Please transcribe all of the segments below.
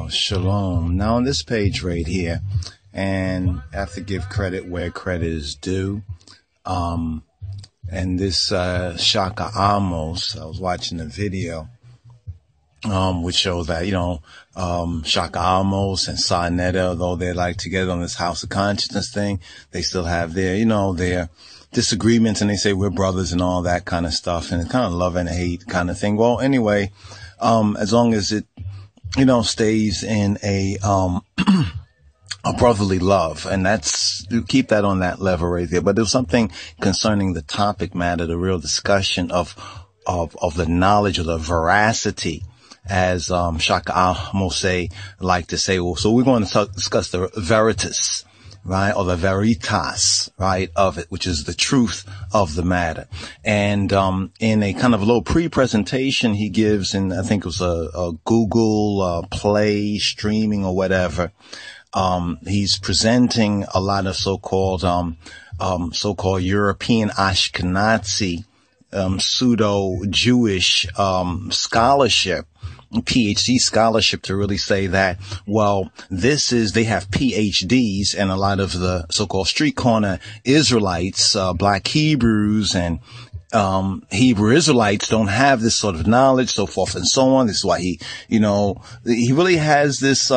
Shalom. Now on this page right here, and I have to give credit where credit is due. And this Shaka Amos, I was watching a video which shows that, Shaka Amos and Sarnetta, though they're like together on this House of Consciousness thing, they still have their, their disagreements, and they say we're brothers and all that kind of stuff, and it's kind of love and hate kind of thing. Well, anyway, as long as it, stays in a brotherly love, and that's, keep that on that level right there. But there was something concerning the topic matter, the real discussion of the knowledge or the veracity, as Shaka Amos like to say. Well, so we're going to discuss the veritas, right, or the veritas, right, of it, which is the truth of the matter. And in a kind of a little pre-presentation he gives, in I think it was a Google Play streaming or whatever, he's presenting a lot of so-called European Ashkenazi pseudo-Jewish scholarship, PhD scholarship, to really say that, well, they have PhDs, and a lot of the so-called street corner Israelites, black Hebrews and Hebrew Israelites don't have this sort of knowledge, so forth and so on. This is why he really has this,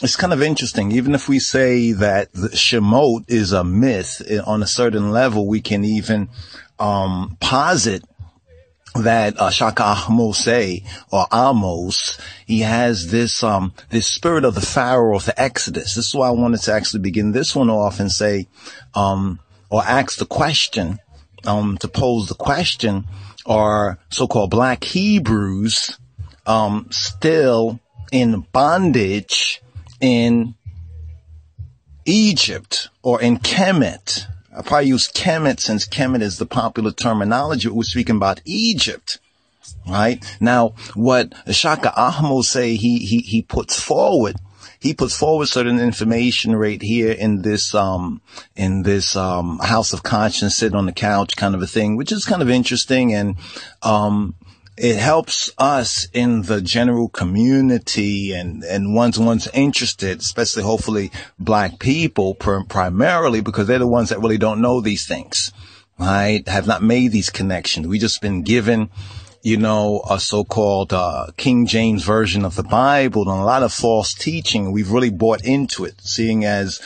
it's kind of interesting. Even if we say that the Shemot is a myth, on a certain level, we can even posit that Shaka Amos or Amos, he has this spirit of the Pharaoh of the Exodus. This is why I wanted to actually begin this one off and say, or ask the question, to pose the question: are so-called black Hebrews still in bondage in Egypt or in Kemet? I probably use Kemet since Kemet is the popular terminology. We're speaking about Egypt, right? Now, what Shaka Amos he puts forward certain information right here in this House of Conscience, sit on the couch kind of a thing, which is kind of interesting. And, it helps us in the general community and one's interested, especially hopefully black people primarily, because they're the ones that really don't know these things, right? Have not made these connections. We just been given, a so-called, King James version of the Bible and a lot of false teaching. We've really bought into it, seeing as,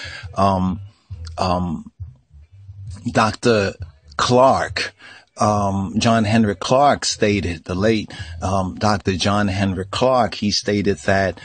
Dr. Clark, John Henrik Clark stated, the late, Dr. John Henrik Clark, he stated that,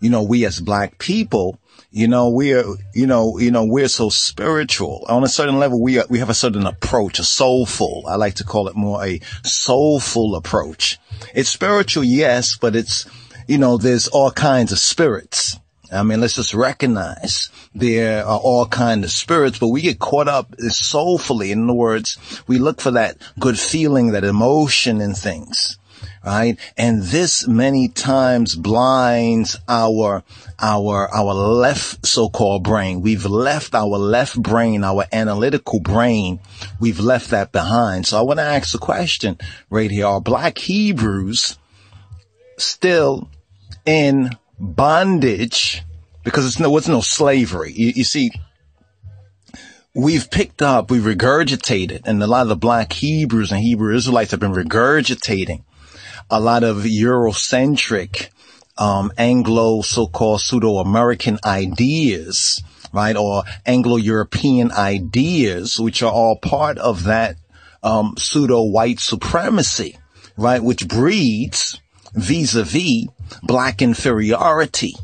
we as black people, we're so spiritual. On a certain level, we have a certain approach, a soulful, I like to call it more a soulful approach. It's spiritual, yes, but it's, there's all kinds of spirits. I mean, let's just recognize there are all kinds of spirits, but we get caught up soulfully. In other words, we look for that good feeling, that emotion in things, right? And this many times blinds our left so-called brain. We've left our left brain, our analytical brain. We've left that behind. So I want to ask the question right here. Are black Hebrews still in bondage? Because it's no slavery. You see, we've regurgitated, and a lot of the black Hebrews and Hebrew Israelites have been regurgitating a lot of Eurocentric, Anglo so-called pseudo-American ideas, right? Or Anglo-European ideas, which are all part of that, pseudo-white supremacy, right? Which breeds vis-a-vis black inferiority,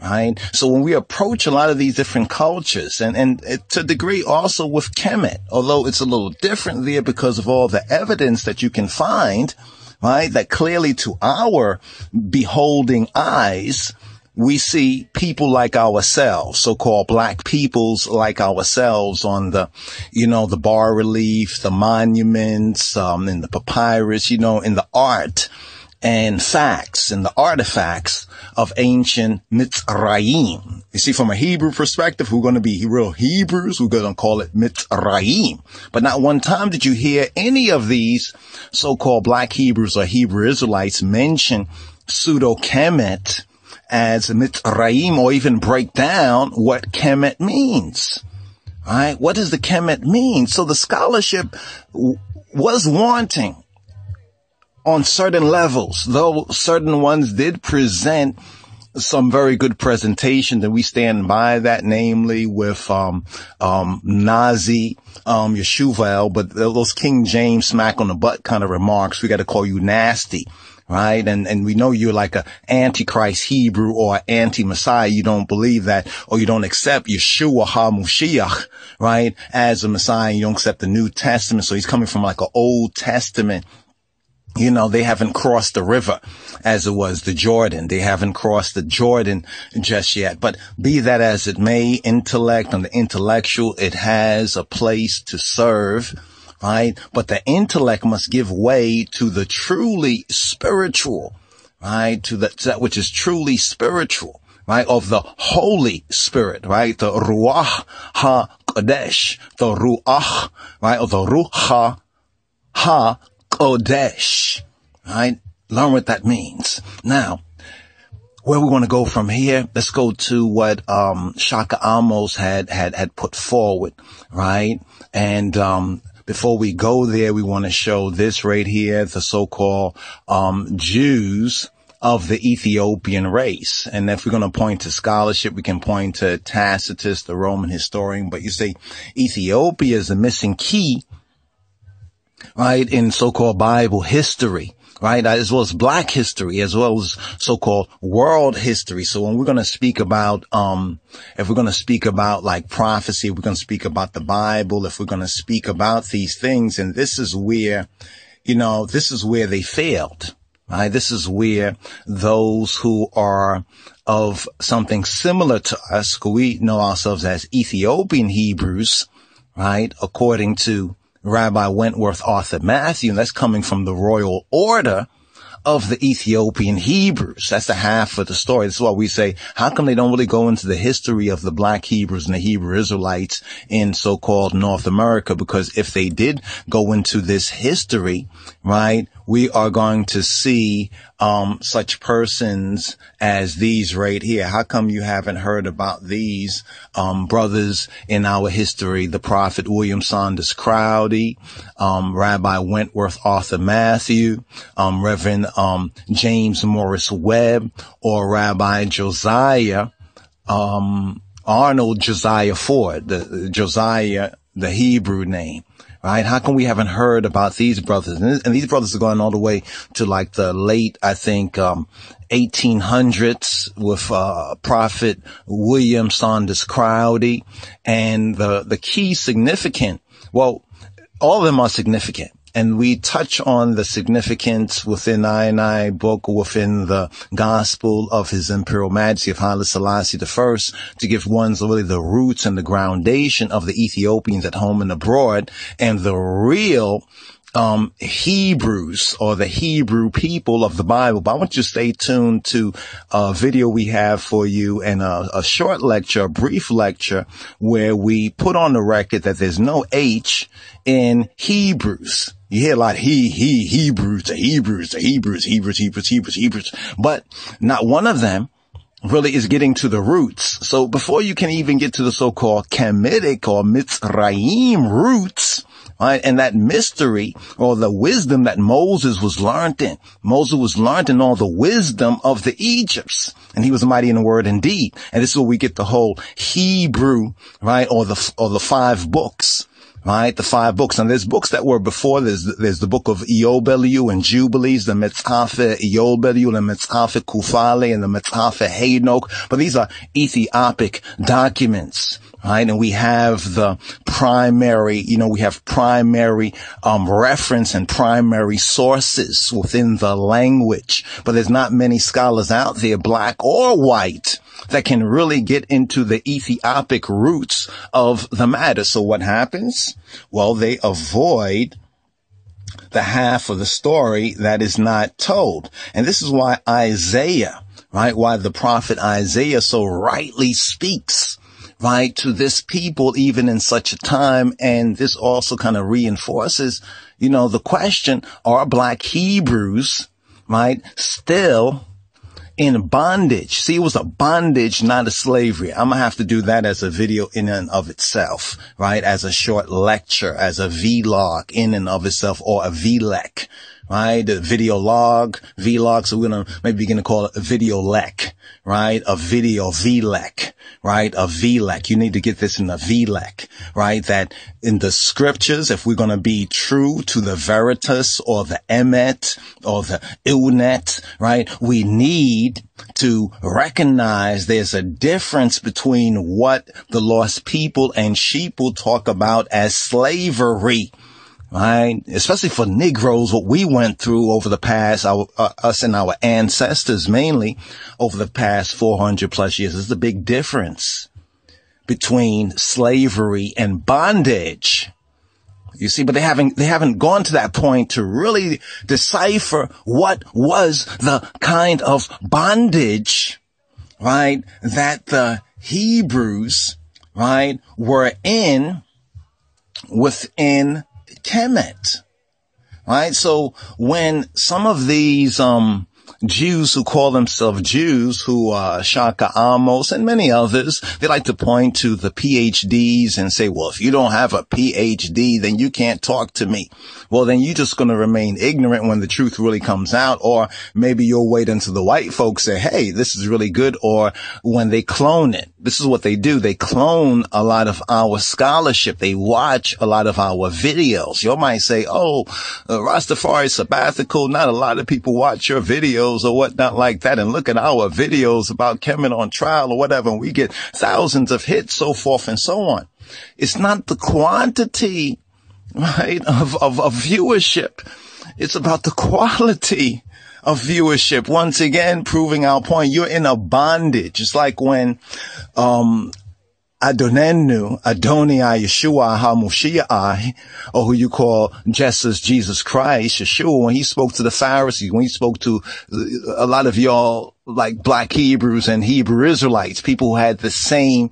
right? So when we approach a lot of these different cultures, and to a degree also with Kemet, although it's a little different there because of all the evidence that you can find, right? That clearly to our beholding eyes, we see people like ourselves, so-called black peoples like ourselves on the, the bas relief, the monuments, in the papyrus, in the art and facts and the artifacts of ancient Mitzrayim. You see, from a Hebrew perspective, we're going to be real Hebrews. We're going to call it Mitzrayim. But not one time did you hear any of these so-called black Hebrews or Hebrew Israelites mention pseudo Kemet as Mitzrayim, or even break down what Kemet means. Right? What does the Kemet mean? So the scholarship was wanting on certain levels, though certain ones did present some very good presentations, and we stand by that, namely with Nazi Yeshuval, but those King James smack on the butt kind of remarks, we got to call you nasty, right? And we know you're like a antichrist Hebrew or anti-Messiah. You don't believe that, or you don't accept Yeshua HaMashiach, right, as a Messiah. You don't accept the New Testament. So he's coming from like an Old Testament. You know, they haven't crossed the river as it was the Jordan. They haven't crossed the Jordan just yet. But be that as it may, intellect and the intellectual, it has a place to serve, right? But the intellect must give way to the truly spiritual, right? To that which is truly spiritual, right? Of the Holy Spirit, right? The Ruach HaKodesh, the Ruach, right? Or the Ruach HaKodesh, right? Learn what that means. Now, where we want to go from here, let's go to what Shaka Amos had put forward, right? And before we go there, we want to show this right here, the so-called Jews of the Ethiopian race. And if we're going to point to scholarship, we can point to Tacitus, the Roman historian. But you say Ethiopia is a missing key, right, in so-called Bible history, right, as well as black history, as well as so-called world history. So when we're going to speak about, if we're going to speak about like prophecy, we're going to speak about the Bible, if we're going to speak about these things, and this is where, you know, this is where they failed, right? This is where those who are of something similar to us, who we know ourselves as Ethiopian Hebrews, right, according to Rabbi Wentworth Arthur Matthew, and that's coming from the royal order of the Ethiopian Hebrews. That's the half of the story. That's why we say, how come they don't really go into the history of the black Hebrews and the Hebrew Israelites in so-called North America? Because if they did go into this history, right, we are going to see such persons as these right here. How come you haven't heard about these brothers in our history? The prophet William Saunders Crowdy, Rabbi Wentworth Arthur Matthew, Reverend James Morris Webb, or Rabbi Josiah Arnold Josiah Ford, the Josiah, the Hebrew name. Right? How come we haven't heard about these brothers? And these brothers are going all the way to like the late, I think, 1800s with, Prophet William Saunders Crowdy. And the key significant, well, all of them are significant. And we touch on the significance within I book, within the gospel of His Imperial Majesty of Haile Selassie I, to give ones really the roots and the groundation of the Ethiopians at home and abroad, and the real Hebrews, or the Hebrew people of the Bible. But I want you to stay tuned to a video we have for you, and a short lecture, a brief lecture, where we put on the record that there's no H in Hebrews. You hear a lot, Hebrews, but not one of them really is getting to the roots. So before you can even get to the so-called Kemetic or Mitzrayim roots, right, and that mystery or the wisdom that Moses was learned in. Moses was learned in all the wisdom of the Egypts, and he was mighty in the word indeed. And this is where we get the whole Hebrew, right, or the 5 books. Right, the 5 books. And there's books that were before. There's the book of Eobelu and Jubilees, the Metzafe Eobelu, the Metzafe Kufale, and the Metzafe Hanok. But these are Ethiopic documents, right? And we have the primary, we have primary, reference and primary sources within the language. But there's not many scholars out there, black or white, that can really get into the Ethiopic roots of the matter. So what happens? Well, they avoid the half of the story that is not told. And this is why Isaiah, right, why the prophet Isaiah so rightly speaks, right, to this people even in such a time. And this also kind of reinforces, the question, are black Hebrews, right, still in bondage. See, it was a bondage, not a slavery. I'm going to have to do that as a video in and of itself, right? As a short lecture, as a vlog in and of itself, or a VLEC, right? A video log, vlog. So we're going to maybe begin to call it a video lec, right? A video VLEC, right? A VLEC. You need to get this in a VLEC, right? That in the scriptures, if we're going to be true to the veritas or the emet or the illnet, right? We need to recognize there's a difference between what the lost people and sheeple talk about as slavery. Right? Especially for Negroes, what we went through over the past, us and our ancestors mainly over the past 400 plus years. There's a big difference between slavery and bondage. You see, but they haven't gone to that point to really decipher what was the kind of bondage, right, that the Hebrews, right, were within Kemet, right? So when some of these, Jews who call themselves Jews, who Shaka Amos and many others, they like to point to the PhDs and say, well, if you don't have a PhD, then you can't talk to me. Well, then you're just going to remain ignorant when the truth really comes out, or maybe you'll wait until the white folks say, hey, this is really good, or when they clone it. This is what they do. They clone a lot of our scholarship. They watch a lot of our videos. You might say, oh, Rastafari sabbatical, not a lot of people watch your videos or whatnot like that, and look at our videos about Kemet on trial or whatever, and we get thousands of hits, so forth and so on. It's not the quantity, right, of viewership. It's about the quality of viewership. Once again, proving our point. You're in a bondage. It's like when Adonai, Yeshua HaMoshiach, or who you call Jesus Christ, Yeshua, when he spoke to the Pharisees, when he spoke to a lot of y'all like black Hebrews and Hebrew Israelites, people who had the same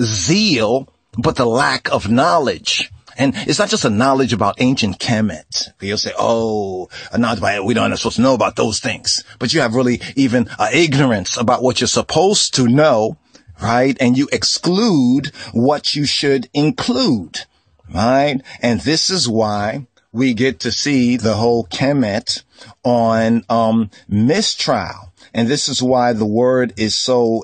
zeal, but the lack of knowledge. And it's not just a knowledge about ancient Kemet. You'll say, oh, a knowledge about it. We don't supposed to know about those things. But you have really even ignorance about what you're supposed to know, right? And you exclude what you should include, right? And this is why we get to see the whole Kemet on mistrial. And this is why the word is so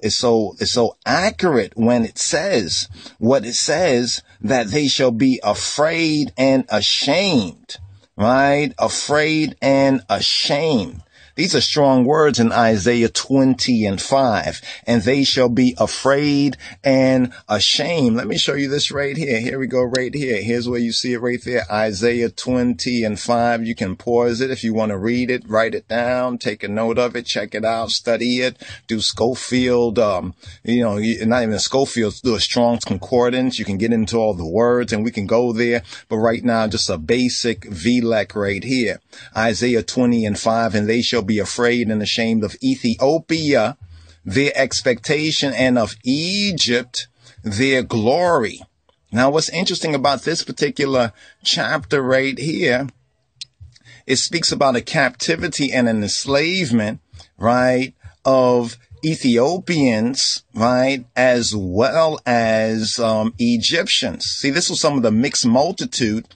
accurate when it says what it says, that they shall be afraid and ashamed, right? Afraid and ashamed. These are strong words in Isaiah 20:5, and they shall be afraid and ashamed. Let me show you this right here. Here we go right here. Here's where you see it right there. Isaiah 20:5. You can pause it if you want to read it, write it down, take a note of it, check it out, study it, do Schofield, not even Schofield, do a Strong's Concordance. You can get into all the words and we can go there. But right now, just a basic VLEC right here. Isaiah 20:5, and they shall be afraid and ashamed of Ethiopia, their expectation, and of Egypt, their glory. Now, what's interesting about this particular chapter right here, it speaks about a captivity and an enslavement, right, of Ethiopians, right, as well as Egyptians. See, this was some of the mixed multitude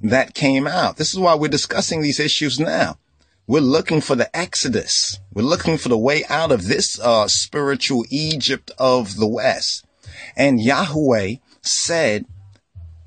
that came out. This is why we're discussing these issues now. We're looking for the Exodus. We're looking for the way out of this spiritual Egypt of the West. And Yahweh said,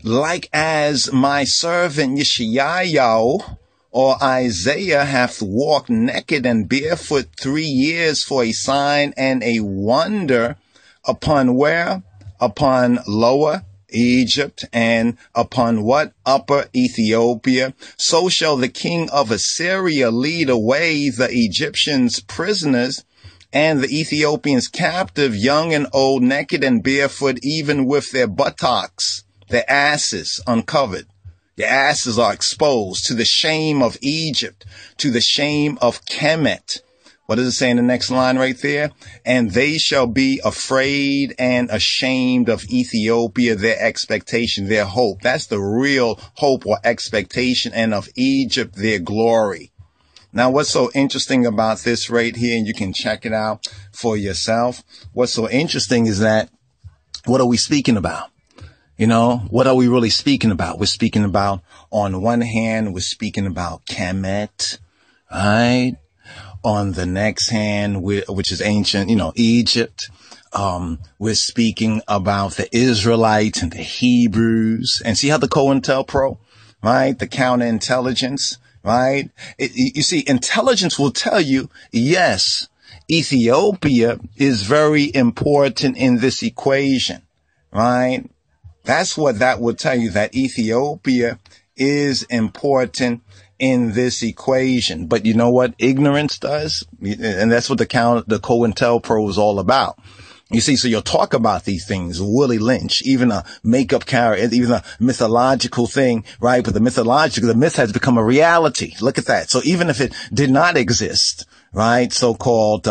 like as my servant Yeshayahu or Isaiah hath walked naked and barefoot 3 years for a sign and a wonder, upon where? Upon Lower Egypt, and upon what? Upper Ethiopia. So shall the king of Assyria lead away the Egyptians prisoners, and the Ethiopians captive, young and old, naked and barefoot, even with their buttocks, their asses uncovered. Their asses are exposed to the shame of Egypt, to the shame of Kemet. What does it say in the next line right there? And they shall be afraid and ashamed of Ethiopia, their expectation, their hope. That's the real hope or expectation, and of Egypt, their glory. Now, what's so interesting about this right here, and you can check it out for yourself. What's so interesting is that, what are we speaking about? What are we really speaking about? We're speaking about, on one hand, we're speaking about Kemet, right? On the next hand, which is ancient, Egypt. We're speaking about the Israelites and the Hebrews. And see how the COINTELPRO, right? The counterintelligence, right? You see, intelligence will tell you, yes, Ethiopia is very important in this equation, right? That's what that will tell you, that Ethiopia is important in this equation. But you know what ignorance does? And that's what the COINTELPRO is all about. You see, so you'll talk about these things, Willie Lynch, even a makeup character, even a mythological thing, right? But the myth has become a reality. Look at that. So even if it did not exist, right? So-called,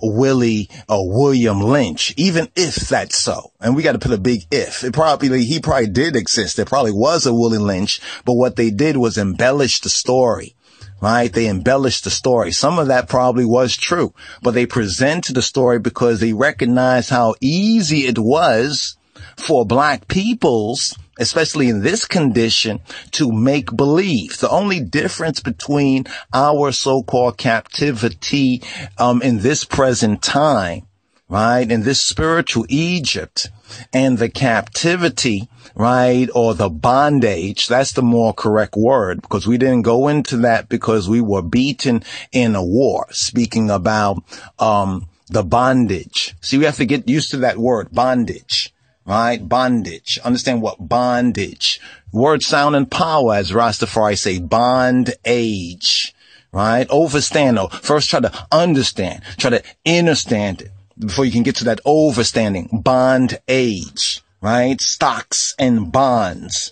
Willie or William Lynch, even if that's so, and we got to put a big if, he probably did exist. There probably was a Willie Lynch, but what they did was embellish the story. Right? They embellished the story. Some of that probably was true, but they presented the story because they recognized how easy it was for black peoples, especially in this condition, to make believe. The only difference between our so-called captivity, in this present time, right, in this spiritual Egypt, and the captivity, right, or the bondage, that's the more correct word, because we didn't go into that because we were beaten in a war. Speaking about the bondage. See, we have to get used to that word, bondage, right? Bondage. Understand what bondage. Word, sound, and power, as Rastafari say, bond age, right? Overstand, though. First try to understand, try to understand it before you can get to that overstanding. Bond age, right? Stocks and bonds.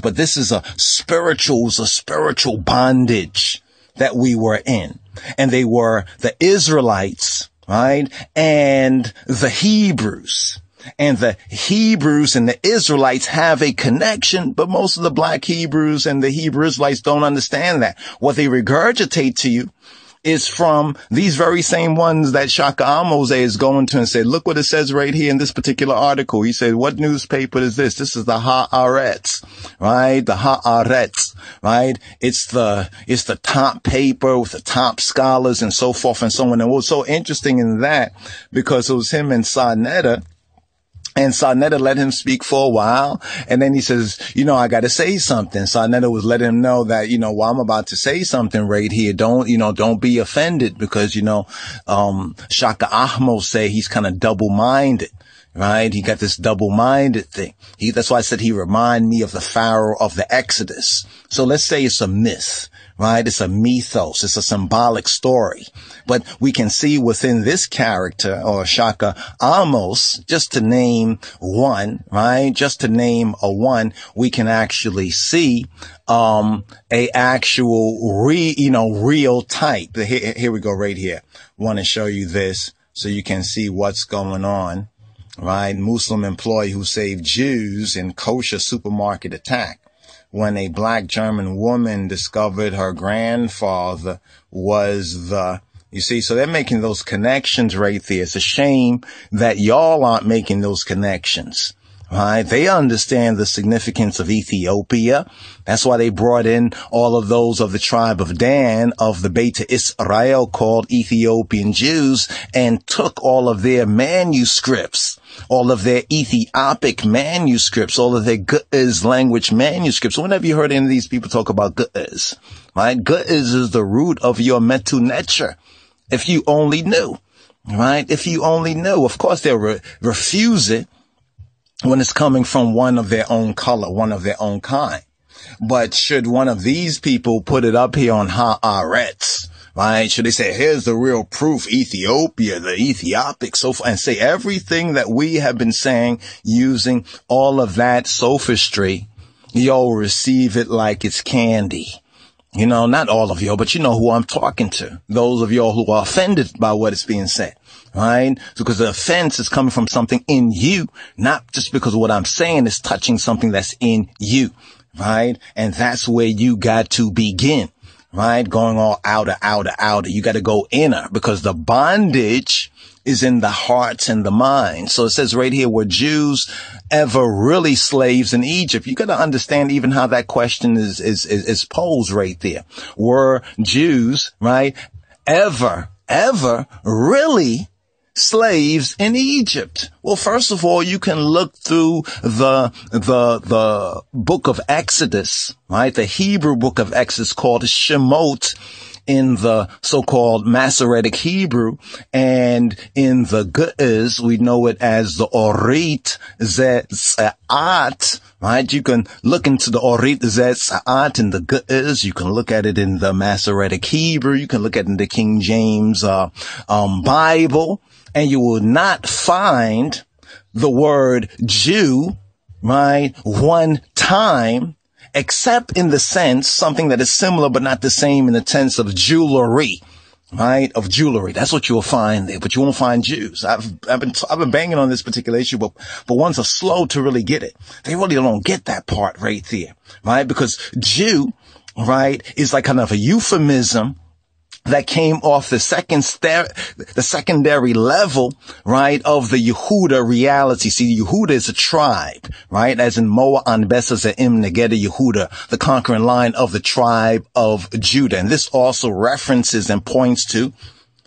But this is a spiritual bondage that we were in. And they were the Israelites, right? And the Hebrews. And the Hebrews and the Israelites have a connection, but most of the black Hebrews and the Hebrew Israelites don't understand that. What they regurgitate to you is from these very same ones that Shaka Amos is going to and said, look what it says right here in this particular article. He said, what newspaper is this? This is the Haaretz, right? The Haaretz, right? It's the top paper with the top scholars and so forth and so on. And what was so interesting in that, because it was him and Sarnetta. And Sarnetta let him speak for a while. And then he says, I got to say something. Sarnetta was letting him know that, while I'm about to say something right here, don't be offended because, Shaka Ahmo say he's kind of double-minded. Right? He got this double-minded thing. That's why I said he remind me of the Pharaoh of the Exodus. So let's say it's a myth, right? It's a mythos. It's a symbolic story. But we can see within this character or Shaka Amos, just to name one, right? Just to name a one, we can actually see, a actual real type. Here we go right here. Want to show you this so you can see what's going on. Right? Muslim employee who saved Jews in kosher supermarket attack when a black German woman discovered her grandfather was you see, so they're making those connections right there. It's a shame that y'all aren't making those connections. Right? They understand the significance of Ethiopia. That's why they brought in all of those of the tribe of Dan, of the Beta Israel, called Ethiopian Jews, and took all of their manuscripts, all of their Ethiopic manuscripts, all of their Ge'ez language manuscripts. When have you heard any of these people talk about Ge'ez? Right? Ge'ez is the root of your Metu Necher. If you only knew. Right? If you only knew. Of course, they'll refuse it when it's coming from one of their own color, one of their own kind. But should one of these people put it up here on Haaretz, right? Should they say, here's the real proof, Ethiopia, the Ethiopic, so forth, and say everything that we have been saying using all of that sophistry, y'all receive it like it's candy. Not all of y'all, but you know who I'm talking to. Those of y'all who are offended by what is being said. Right? Because the offense is coming from something in you, not just because what I'm saying is touching something that's in you. Right? And that's where you got to begin. right? Going all outer. You got to go inner because the bondage is in the hearts and the mind. So it says right here, were Jews ever really slaves in Egypt? You got to understand even how that question is posed right there. Were Jews, right, ever really slaves in Egypt? Well, first of all, you can look through the book of Exodus, right? The Hebrew book of Exodus called Shemot in the so-called Masoretic Hebrew, and in the Ge'ez, we know it as the Orit Ze'at, right? You can look into the Orit Ze'at in the Ge'ez. You can look at it in the Masoretic Hebrew. You can look at it in the King James Bible, and you will not find the word Jew, right, one time, except in the sense, something that is similar but not the same in the sense of jewelry, right? Of jewelry. That's what you'll find there, but you won't find Jews. I've been banging on this particular issue, but ones are slow to really get it. They really don't get that part right there, right? Because Jew, right, is like kind of a euphemism that came off the secondary level, right, of the Yehuda reality. See, Yehuda is a tribe, right, as in Moa Anbesa Ze'im Negeda Yehuda, the conquering line of the tribe of Judah. And this also references and points to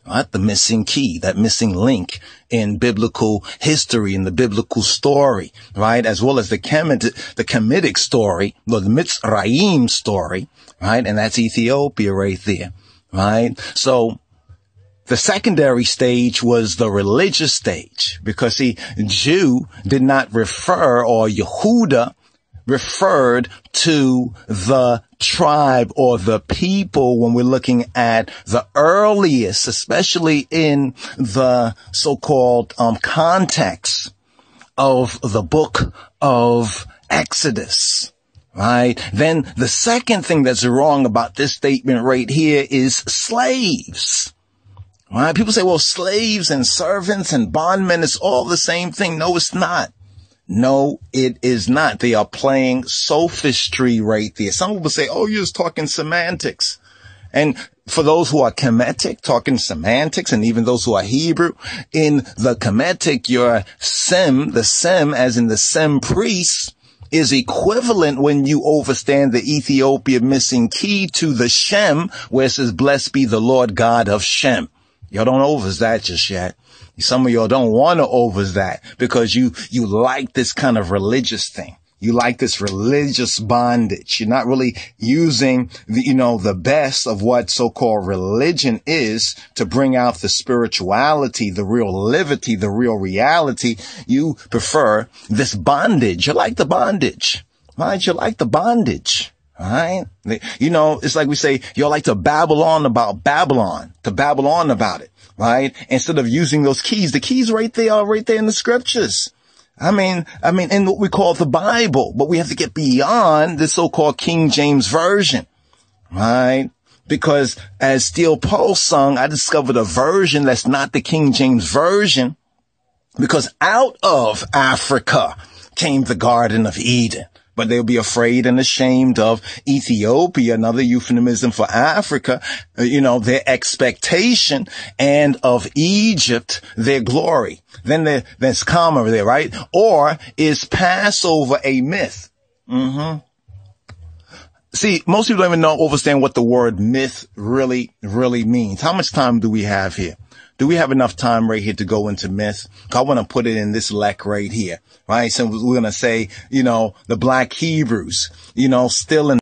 the missing key, that missing link in biblical history, in the biblical story, right, as well as the Kemetic story, or the Mitzrayim story, right, and that's Ethiopia right there. Right. So the secondary stage was the religious stage because see, Jew did not refer, or Yehuda referred to the tribe or the people when we're looking at the earliest, especially in the so-called context of the book of Exodus. Right. Then the second thing that's wrong about this statement right here is slaves. Right. People say, well, slaves and servants and bondmen is all the same thing. No, it's not. No, it is not. They are playing sophistry right there. Some people say, oh, you're just talking semantics. And for those who are Kemetic, talking semantics, and even those who are Hebrew, in the Kemetic, your Sem, the Sem, as in the Sem priests, is equivalent when you understand the Ethiopia missing key to the Shem, where it says, blessed be the Lord God of Shem. Y'all don't overs that just yet. Some of y'all don't want to overs that because you like this kind of religious thing. You like this religious bondage. You're not really using the best of what so-called religion is to bring out the spirituality, the real liberty, the real reality. You prefer this bondage. You like the bondage, right? You like the bondage, right? It's like we say, you like to babble on about Babylon, to babble on about it, right? Instead of using those keys. The keys right there are right there in the scriptures. I mean, in what we call the Bible, but we have to get beyond the so-called King James Version, right? Because as Steel Pulse sung, I discovered a version that's not the King James Version, because out of Africa came the Garden of Eden. But they'll be afraid and ashamed of Ethiopia, another euphemism for Africa, their expectation, and of Egypt, their glory. Then there's comma there, right? Or is Passover a myth? See, most people don't even understand what the word myth really means. How much time do we have here? Do we have enough time right here to go into myth? I want to put it in this lek right here, right? So we're going to say, the black Hebrews, still in